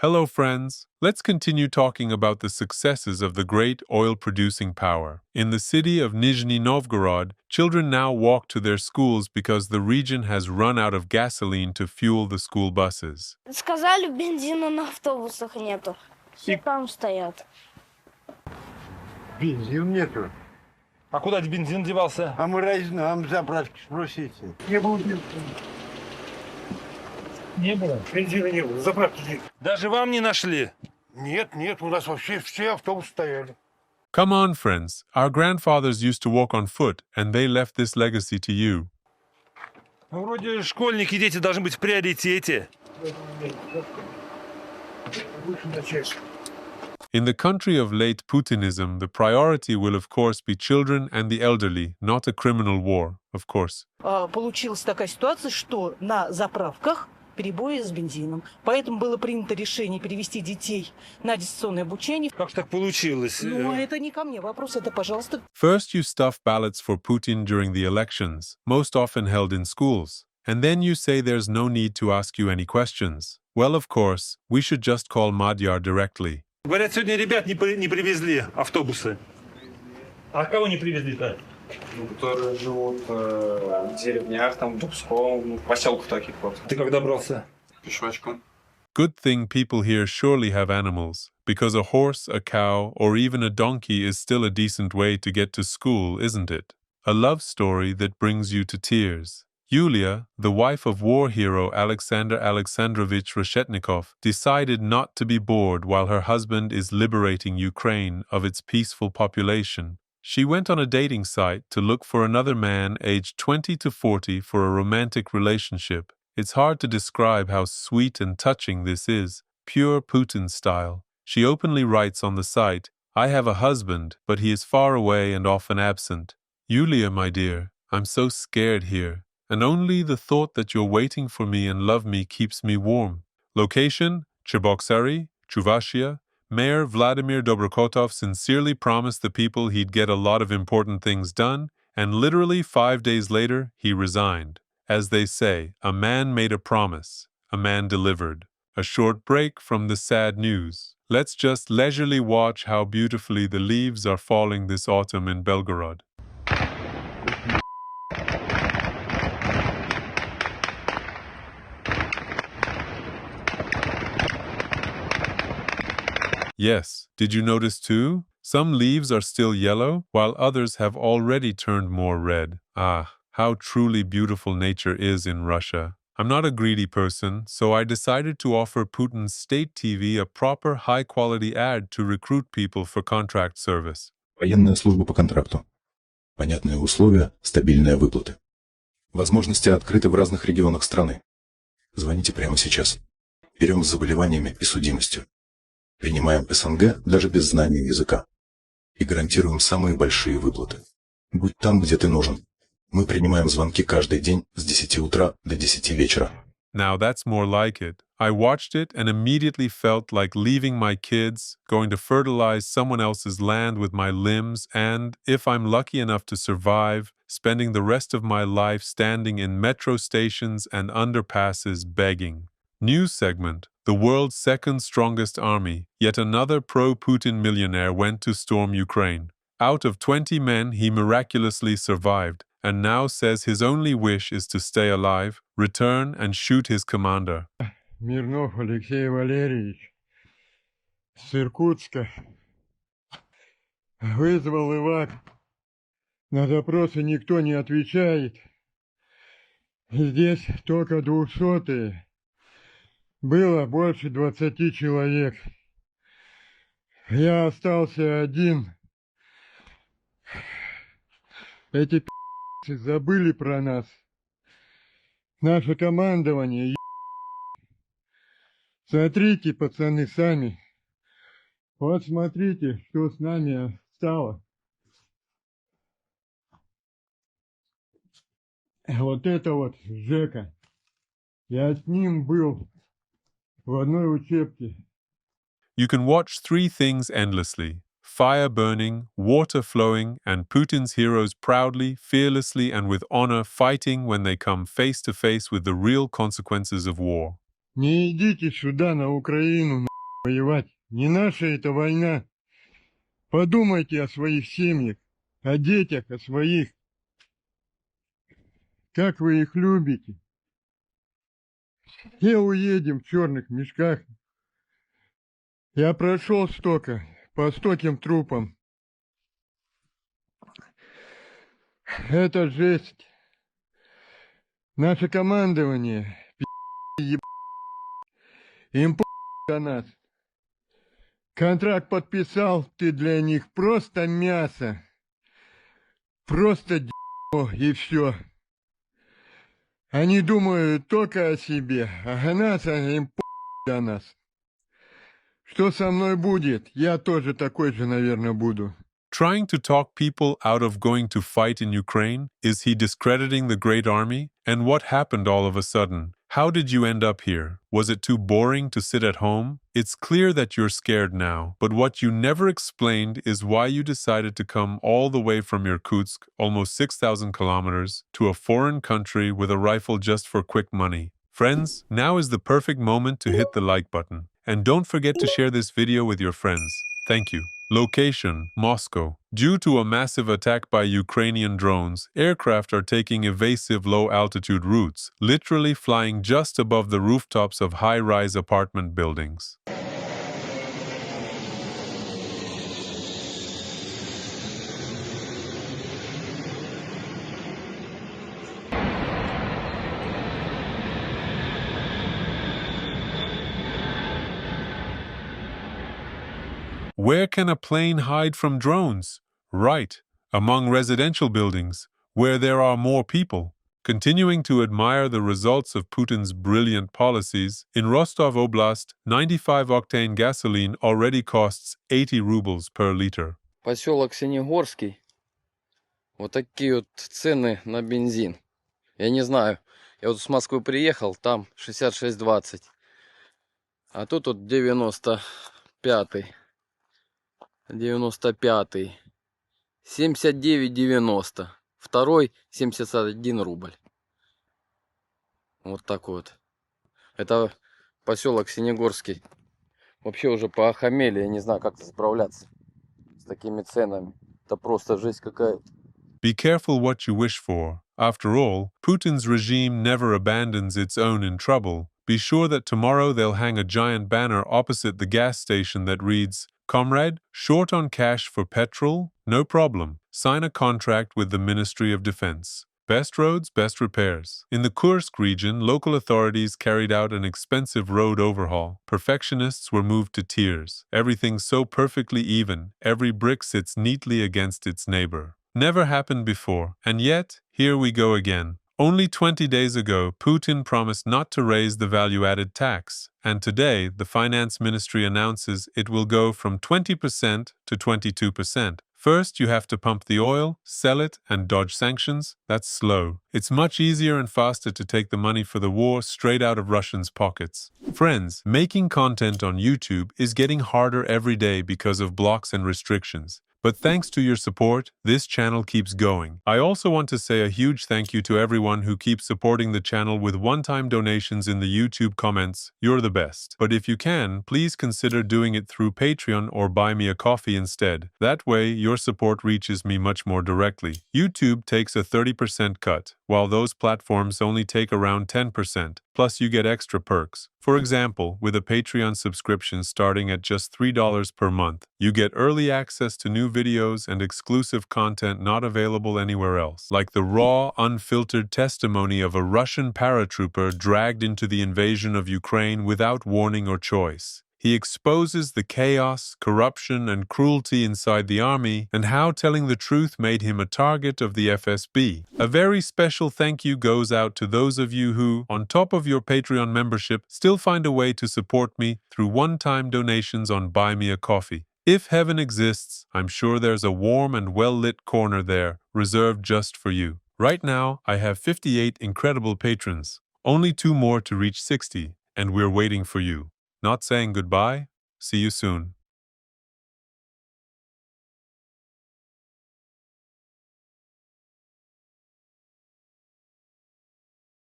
Hello, friends. Let's continue talking about the successes of the great oil-producing power. In the city of Nizhny Novgorod, children now walk to their schools because the region has run out of gasoline to fuel the school buses. Сказали, бензина на автобусах нету. Все там стоят. Бензин нету. А куда бензин девался? А мы знаем, заправки спросите. Не было бензина. Не было. Бензина не было. Заправки нет. Даже вам не нашли? Нет, у нас вообще все автобусы стояли. Come on, friends. Our grandfathers used to walk on foot, and they left this legacy to you. Вроде школьники и дети должны быть в приоритете. Выше начальства. In the country of late Putinism, the priority will of course be children and the elderly, not a criminal war, of course. Получилась такая ситуация, что на заправках перебои с бензином. Поэтому было принято решение перевести детей на дистанционное обучение. Как же так получилось? Ну, это не ко мне вопрос, это, пожалуйста. First you stuff ballots for Putin during the elections, most often held in schools. And then you say there's no need to ask you any questions. Well, of course, we should just call Madyar directly. Говорят, сегодня ребят не привезли автобусы. А кого не привезли-то? Которые живут в деревнях, там, в Дубском, в поселках таких вот. Ты как добрался? Пешочком. Good thing people here surely have animals, because a horse, a cow, or even a donkey is still a decent way to get to school, isn't it? A love story that brings you to tears. Yulia, the wife of war hero Alexander Alexandrovich Reshetnikov, decided not to be bored while her husband is liberating Ukraine of its peaceful population. She went on a dating site to look for another man aged 20 to 40 for a romantic relationship. It's hard to describe how sweet and touching this is, pure Putin style. She openly writes on the site, "I have a husband, but he is far away and often absent. Yulia, my dear, I'm so scared here. And only the thought that you're waiting for me and love me keeps me warm." Location, Cheboksary, Chuvashia. Mayor Vladimir Dobrokotov sincerely promised the people he'd get a lot of important things done, and literally 5 days later, he resigned. As they say, a man made a promise, a man delivered. A short break from the sad news. Let's just leisurely watch how beautifully the leaves are falling this autumn in Belgorod. Yes, did you notice too? Some leaves are still yellow, while others have already turned more red. Ah, how truly beautiful nature is in Russia. I'm not a greedy person, so I decided to offer Putin's state TV a proper high-quality ad to recruit people for contract service. Военная служба по контракту. Понятные условия, стабильные выплаты. Возможности открыты в разных регионах страны. Звоните прямо сейчас. Берем с заболеваниями и судимостью. Принимаем СНГ даже без знания языка. И гарантируем самые большие выплаты. Будь там, где ты нужен. Мы принимаем звонки каждый день с 10 утра до 10 вечера. Now that's more like it. I watched it and immediately felt like leaving my kids, going to fertilize someone else's land with my limbs, and, if I'm lucky enough to survive, spending the rest of my life standing in metro stations and underpasses begging. News segment. The world's second strongest army, yet another pro-Putin millionaire went to storm Ukraine. Out of 20 men, he miraculously survived, and now says his only wish is to stay alive, return and shoot his commander. Мирнов Алексей Валерьевич с Иркутска вызвал ИВАК. На запросы никто не отвечает. Здесь только 200-е. Было больше 20 человек. Я остался один. Эти пи***цы забыли про нас. Наше командование. Смотрите, пацаны, сами. Вот смотрите, что с нами стало. Вот это вот Жека. Я с ним был в одной учебке. You can watch three things endlessly: fire burning, water flowing, and Putin's heroes proudly, fearlessly, and with honor fighting when they come face to face with the real consequences of war. Не идите сюда, на Украину, воевать. Не наша эта война. Подумайте о своих семьях, о детях, о своих. Как вы их любите. Все уедем в черных мешках. Я прошел столько, по стольким трупам. Это жесть. Наше командование, им до нас. Контракт подписал, ты для них просто мясо. Просто и все. Они думают только о себе, а нас, им до нас. Что со мной будет? Я тоже такой же, наверное, буду. Trying to talk people out of going to fight in Ukraine? Is he discrediting the Great Army? And what happened all of a sudden? How did you end up here? Was it too boring to sit at home? It's clear that you're scared now, but what you never explained is why you decided to come all the way from Irkutsk, almost 6,000 kilometers, to a foreign country with a rifle just for quick money. Friends, now is the perfect moment to hit the like button. And don't forget to share this video with your friends. Thank you. Location: Moscow. Due to a massive attack by Ukrainian drones, aircraft are taking evasive low-altitude routes, literally flying just above the rooftops of high-rise apartment buildings. Where can a plane hide from drones? Right, among residential buildings, where there are more people. Continuing to admire the results of Putin's brilliant policies, in Rostov Oblast, 95-octane gasoline already costs 80 rubles per liter. Поселок Синегорский. Вот такие вот цены на бензин. Я не знаю, я вот с Москвы приехал, там 66,20. А тут вот 95-й. 95-й. 79,90. Второй 71 рубль. Вот так вот. Это поселок Синегорский. Вообще уже поохамели, я не знаю, как справляться с такими ценами. Это просто жесть какая-то. Be careful what you wish for. After all, Putin's regime never abandons its own in trouble. Be sure that tomorrow they'll hang a giant banner opposite the gas station that reads, "Comrade, short on cash for petrol? No problem. Sign a contract with the Ministry of Defense." Best roads, best repairs. In the Kursk region, local authorities carried out an expensive road overhaul. Perfectionists were moved to tears. Everything's so perfectly even, every brick sits neatly against its neighbor. Never happened before, and yet, here we go again. Only 20 days ago, Putin promised not to raise the value-added tax, and today the finance ministry announces it will go from 20% to 22%. First, you have to pump the oil, sell it, and dodge sanctions. That's slow. It's much easier and faster to take the money for the war straight out of Russians' pockets. Friends, making content on YouTube is getting harder every day because of blocks and restrictions. But thanks to your support, this channel keeps going. I also want to say a huge thank you to everyone who keeps supporting the channel with one-time donations in the YouTube comments. You're the best. But if you can, please consider doing it through Patreon or buy me a coffee instead. That way, your support reaches me much more directly. YouTube takes a 30% cut, while those platforms only take around 10%. Plus, you get extra perks. For example, with a Patreon subscription starting at just $3 per month, you get early access to new videos and exclusive content not available anywhere else, like the raw, unfiltered testimony of a Russian paratrooper dragged into the invasion of Ukraine without warning or choice. He exposes the chaos, corruption, and cruelty inside the army, and how telling the truth made him a target of the FSB. A very special thank you goes out to those of you who, on top of your Patreon membership, still find a way to support me through one-time donations on Buy Me a Coffee. If heaven exists, I'm sure there's a warm and well-lit corner there, reserved just for you. Right now, I have 58 incredible patrons. Only 2 more to reach 60, and we're waiting for you. Not saying goodbye. See you soon.